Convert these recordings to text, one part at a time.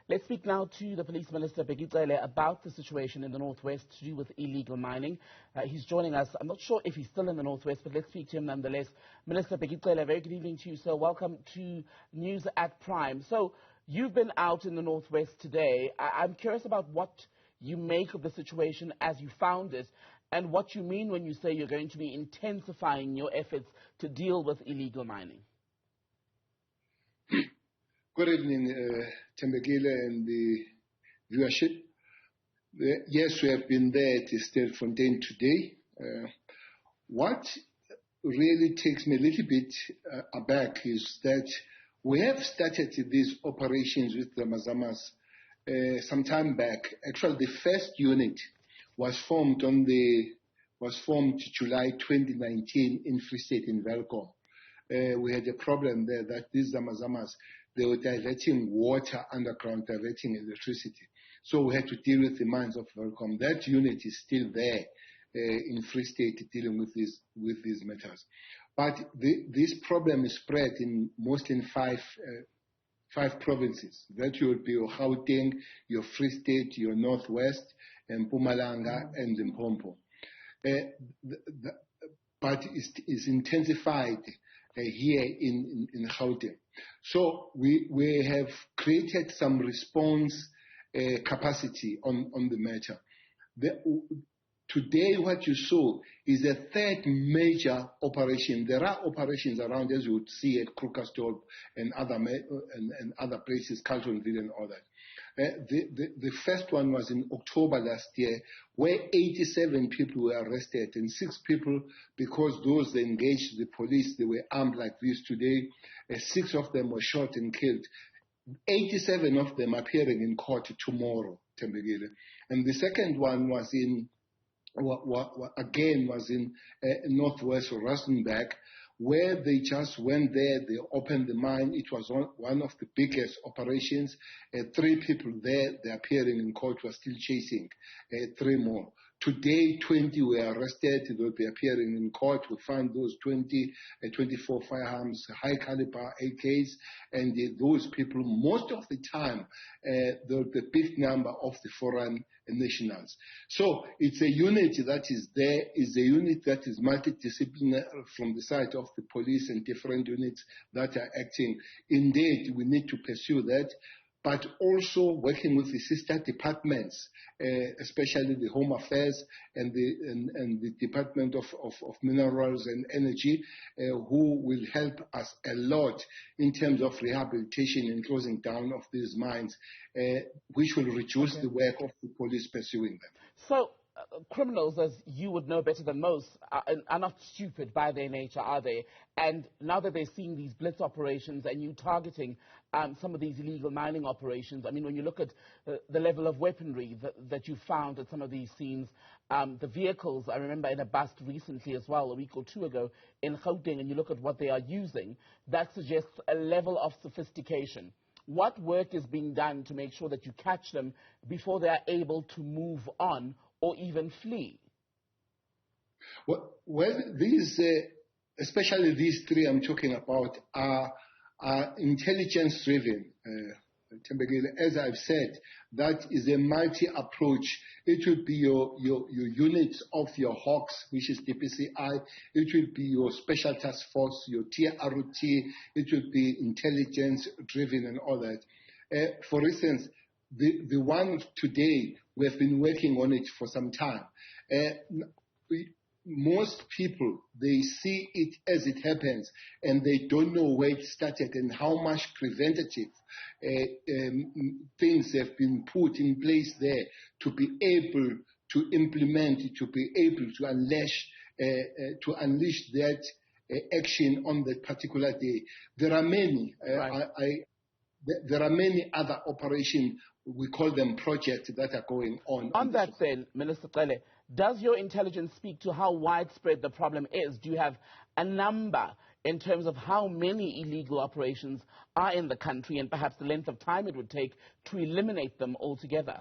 Let's speak now to the Police Minister, Bheki Cele, about the situation in the Northwest to do with illegal mining. He's joining us. I'm not sure if he's still in the Northwest, but let's speak to him nonetheless. Minister Bheki Cele, very good evening to you, sir. Welcome to News at Prime. So you've been out in the Northwest today. I'm curious about what you make of the situation as you found it and what you mean when you say you're going to be intensifying your efforts to deal with illegal mining. Good evening, Thembekile and the viewership. Yes, we have been there at Stilfontein today. What really takes me a little bit aback is that we have started these operations with Zama Zamas some time back. Actually, the first unit was formed July 2019 in Free State in Welkom. We had a problem there that these Zama Zamas, they were diverting water underground, diverting electricity. So we had to deal with the mines of Welkom. That unit is still there in Free State dealing with these matters. But this problem is spread in mostly in five provinces. That would be your Gauteng, your Free State, your Northwest, and Mpumalanga, and Limpopo. But it's intensified here in Gauteng. So we have created some response capacity on the matter. Today what you saw is a third major operation. There are operations around, as you would see at Krugersdorp and other places, Carltonville and all that. The first one was in October last year, where 87 people were arrested and 6 people, because those that engaged the police, they were armed like this today. 6 of them were shot and killed. 87 of them appearing in court tomorrow, Thembekile. And the second one was in Northwest Rustenburg, where they just went there, they opened the mine. It was one of the biggest operations. 3 people there, they're appearing in court, were still chasing 3 more. Today, 20 were arrested. They'll be appearing in court. We found those 24 firearms, high caliber AKs, and those people, most of the time, the big number of the foreign nationals. So it's a unit that is there, is a unit that is multidisciplinary from the side of the police and different units that are acting. Indeed, we need to pursue that, but also working with the sister departments, especially the Home Affairs and the Department of Minerals and Energy, who will help us a lot in terms of rehabilitation and closing down of these mines, which will reduce the work of the police pursuing them. So, criminals, as you would know better than most, are not stupid by their nature, are they? And now that they're seeing these blitz operations and you targeting some of these illegal mining operations, I mean, when you look at the level of weaponry that you found at some of these scenes, the vehicles, I remember in a bust recently as well, a week or 2 ago, in Gauteng, and you look at what they are using, that suggests a level of sophistication. What work is being done to make sure that you catch them before they are able to move on or even flee? Well, these, especially these 3 I'm talking about, are intelligence-driven. As I've said, that is a multi-approach. It will be your units of your Hawks, which is DPCI. It will be your Special Task Force, your TRT. It will be intelligence-driven and all that. For instance, the one today, we have been working on it for some time. Most people, they see it as it happens, and they don't know where it started and how much preventative things have been put in place there to be able to implement it, to be able to unleash that action on that particular day. There are many. There are many other operations, we call them projects, that are going on. On that then, Minister Cele, does your intelligence speak to how widespread the problem is? Do you have a number in terms of how many illegal operations are in the country and perhaps the length of time it would take to eliminate them altogether?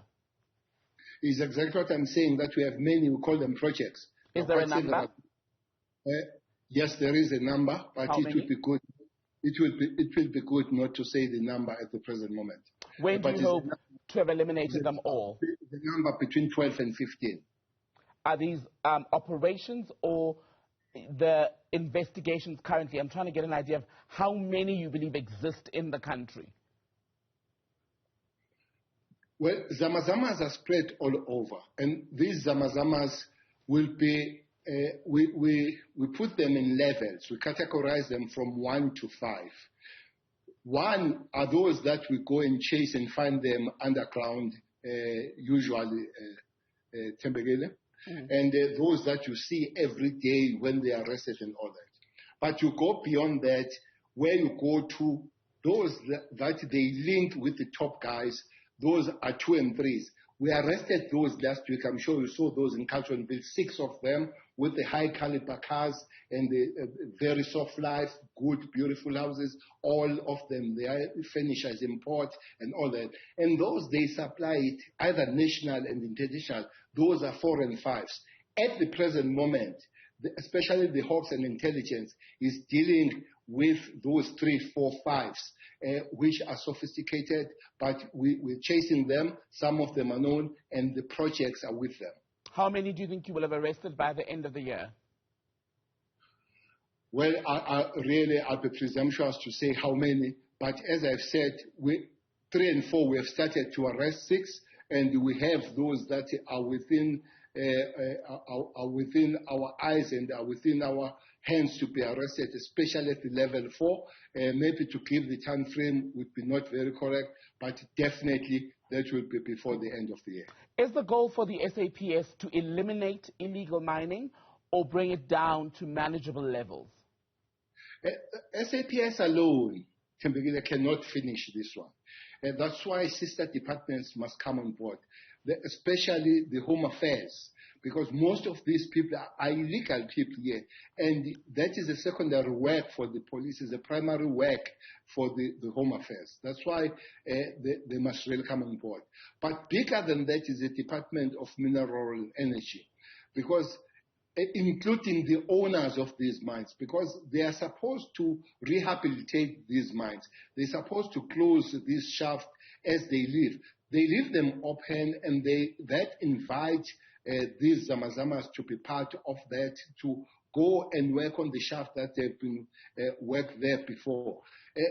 Is exactly what I'm saying, that we have many, we call them projects. Is there a number? Yes, there is a number, but how it many? would be good. It will be good not to say the number at the present moment. When do you hope to have eliminated them all? The number between 12 and 15. Are these operations or the investigations currently? I'm trying to get an idea of how many you believe exist in the country. Well, Zama Zamas are spread all over, and these Zama Zamas will be, we put them in levels. We categorize them from 1 to 5. 1 are those that we go and chase and find them underground, usually Tembegele, and those that you see every day when they are arrested and all that. But you go beyond that, where you go to those that they linked with the top guys. Those are 2 and 3s. We arrested those last week. I'm sure you saw those in Cultural Bill, 6 of them with the high caliber cars and the very soft life, good, beautiful houses, all of them. They are furnishers, import and all that. And those, they supply it either national and international. Those are 4 and 5s. At the present moment, especially the Hawks and Intelligence is dealing with those 3, 4, 5s, which are sophisticated, but we're chasing them. Some of them are known, and the projects are with them. How many do you think you will have arrested by the end of the year? Well, I'll be presumptuous to say how many, but as I've said, 3 and 4, we have started to arrest 6, and we have those that are within our eyes and are within our hands to be arrested, especially at the level 4. Maybe to give the time frame would be not very correct, but definitely that will be before the end of the year. Is the goal for the SAPS to eliminate illegal mining or bring it down to manageable levels? SAPS alone, Tembegile, cannot finish this one. And that's why sister departments must come on board, especially the Home Affairs, because most of these people are illegal people here. And that is a secondary work for the police, is a primary work for the Home Affairs. That's why they must really come on board. But bigger than that is the Department of Mineral Energy, because including the owners of these mines, because they are supposed to rehabilitate these mines. They're supposed to close these shafts as they leave. They leave them open, and that invite these Zama Zamas to be part of that, to go and work on the shaft that have been worked there before.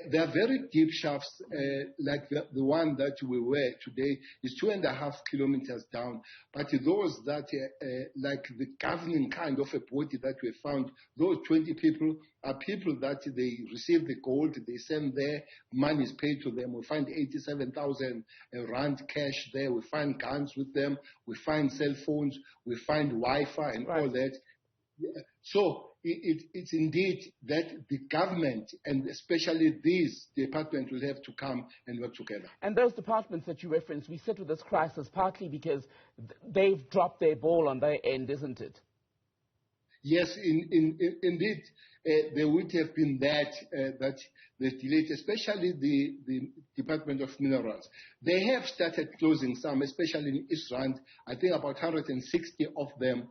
They are very deep shafts, like the one that we were today is 2.5 kilometers down. But those that, like the governing kind of a body that we found, those 20 people are people that they receive the gold, they send there, money is paid to them. We find 87,000 rand cash there. We find guns with them. We find cell phones. We find Wi-Fi and all that. So it's indeed that the government and especially these departments will have to come and work together. And those departments that you referenced, we sit with this crisis partly because they've dropped their ball on their end, isn't it? Yes, indeed, there would have been that the delayed, especially the Department of Minerals. They have started closing some, especially in East Rand. I think about 160 of them,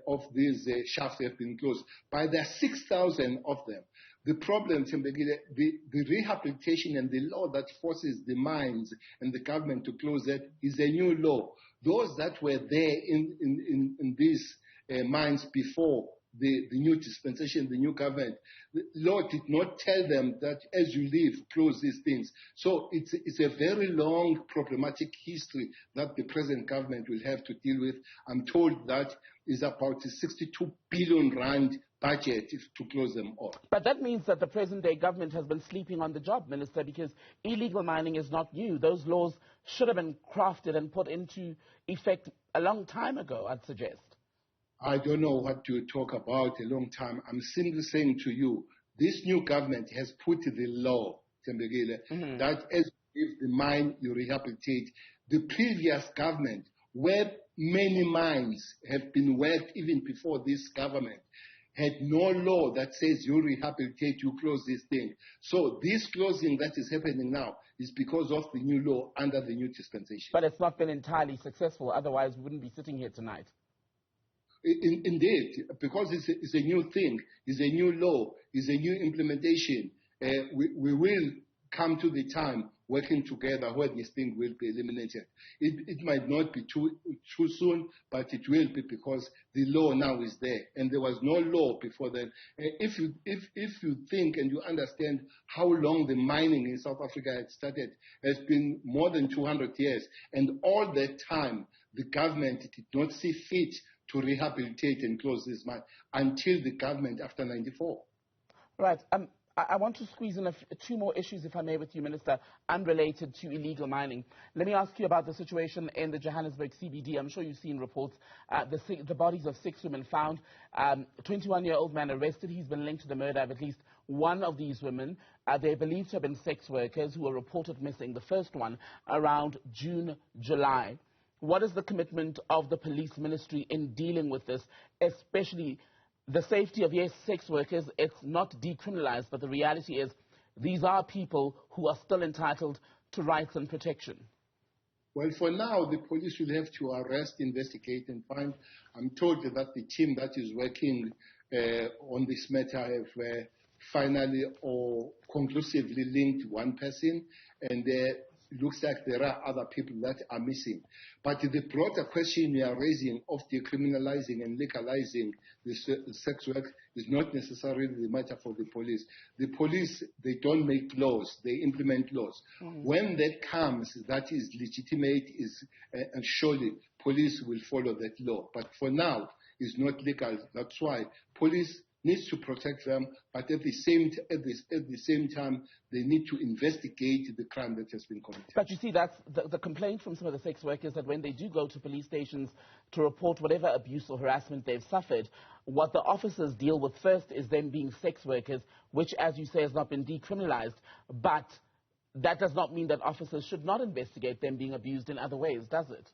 of these shafts have been closed. But there are 6,000 of them. The problem, the rehabilitation and the law that forces the mines and the government to close that is a new law. Those that were there in these mines before the new dispensation, the new government, the law did not tell them that as you leave, close these things. So it's a very long problematic history that the present government will have to deal with. I'm told that is about a 62 billion rand budget to close them all. But that means that the present-day government has been sleeping on the job, Minister, because illegal mining is not new. Those laws should have been crafted and put into effect a long time ago, I'd suggest. I don't know what to talk about a long time. I'm simply saying to you, this new government has put the law, Tembegile, that as you leave the mine, you rehabilitate. The previous government, where many mines have been worked even before this government, had no law that says you rehabilitate, you close this thing. So this closing that is happening now is because of the new law under the new dispensation. But it's not been entirely successful, otherwise we wouldn't be sitting here tonight. Indeed, because it's a new thing, it's a new law, it's a new implementation. We will come to the time working together where this thing will be eliminated. It might not be too soon, but it will be, because the law now is there, and there was no law before then. If you think and you understand how long the mining in South Africa had started, has been more than 200 years, and all that time the government did not see fit to rehabilitate and close this mine until the government after 94. Right. I want to squeeze in two more issues, if I may, with you, Minister, unrelated to illegal mining. Let me ask you about the situation in the Johannesburg CBD. I'm sure you've seen reports. The bodies of 6 women found. 21-year-old man arrested. He's been linked to the murder of at least one of these women. They're believed to have been sex workers who were reported missing, the first one around June, July. What is the commitment of the police ministry in dealing with this, especially the safety of, yes, sex workers? It's not decriminalized, but the reality is these are people who are still entitled to rights and protection. Well, for now, the police will have to arrest, investigate, and find. I'm told that the team that is working on this matter have finally or conclusively linked one person, and it looks like there are other people that are missing. But the broader question we are raising of decriminalizing and legalizing the sex work is not necessarily the matter for the police. The police, they don't make laws, they implement laws. When that comes, that is legitimate, and surely police will follow that law. But for now, it's not legal. That's why police needs to protect them, but at the same time, they need to investigate the crime that has been committed. But you see, that's the complaint from some of the sex workers, that when they do go to police stations to report whatever abuse or harassment they've suffered, what the officers deal with first is them being sex workers, which, as you say, has not been decriminalized. But that does not mean that officers should not investigate them being abused in other ways, does it?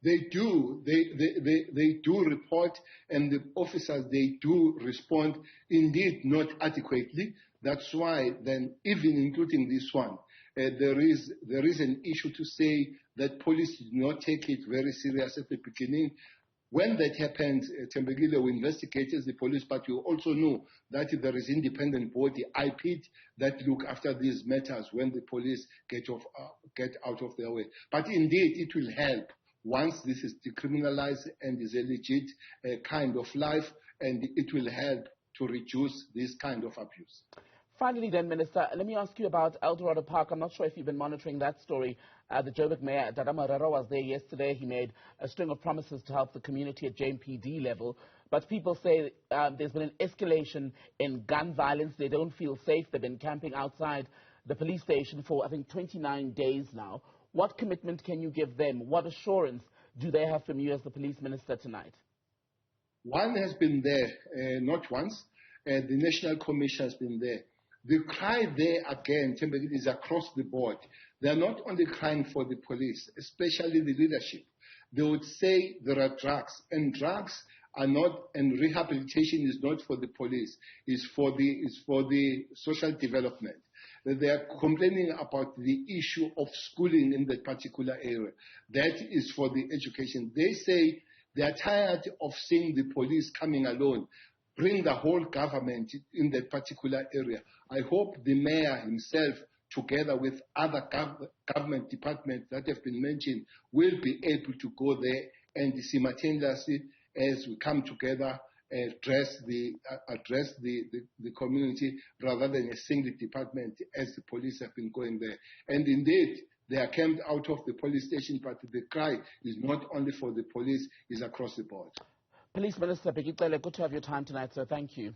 They do. They do report, and the officers, they do respond, indeed not adequately. That's why then, even including this one, there is an issue to say that police did not take it very serious at the beginning. When that happens, Tembegile will investigate as the police, but you also know that there is independent body, IPID, that look after these matters when the police get out of their way. But indeed, it will help once this is decriminalized and is a legit kind of life, and it will help to reduce this kind of abuse. Finally then, Minister, let me ask you about Dorado Park. I'm not sure if you've been monitoring that story. The Joburg Mayor, Zama Zamas, was there yesterday. He made a string of promises to help the community at JMPD level. But people say there's been an escalation in gun violence. They don't feel safe. They've been camping outside the police station for, I think, 29 days now. What commitment can you give them? What assurance do they have from you as the police minister tonight? One has been there, not once. The National Commission has been there. The cry there again, is across the board. They are not only crying for the police, especially the leadership. They would say there are drugs, and drugs are not, and rehabilitation is not for the police. It's for the social development. They are complaining about the issue of schooling in that particular area. That is for the education. They say they are tired of seeing the police coming alone. Bring the whole government in that particular area. I hope the mayor himself, together with other government departments that have been mentioned, will be able to go there and simultaneously, as we come together, address the community rather than a single department as the police have been going there. And indeed, they are camped out of the police station, but the cry is not only for the police, it's across the board. Police Minister Bheki Cele, good to have your time tonight, sir. Thank you.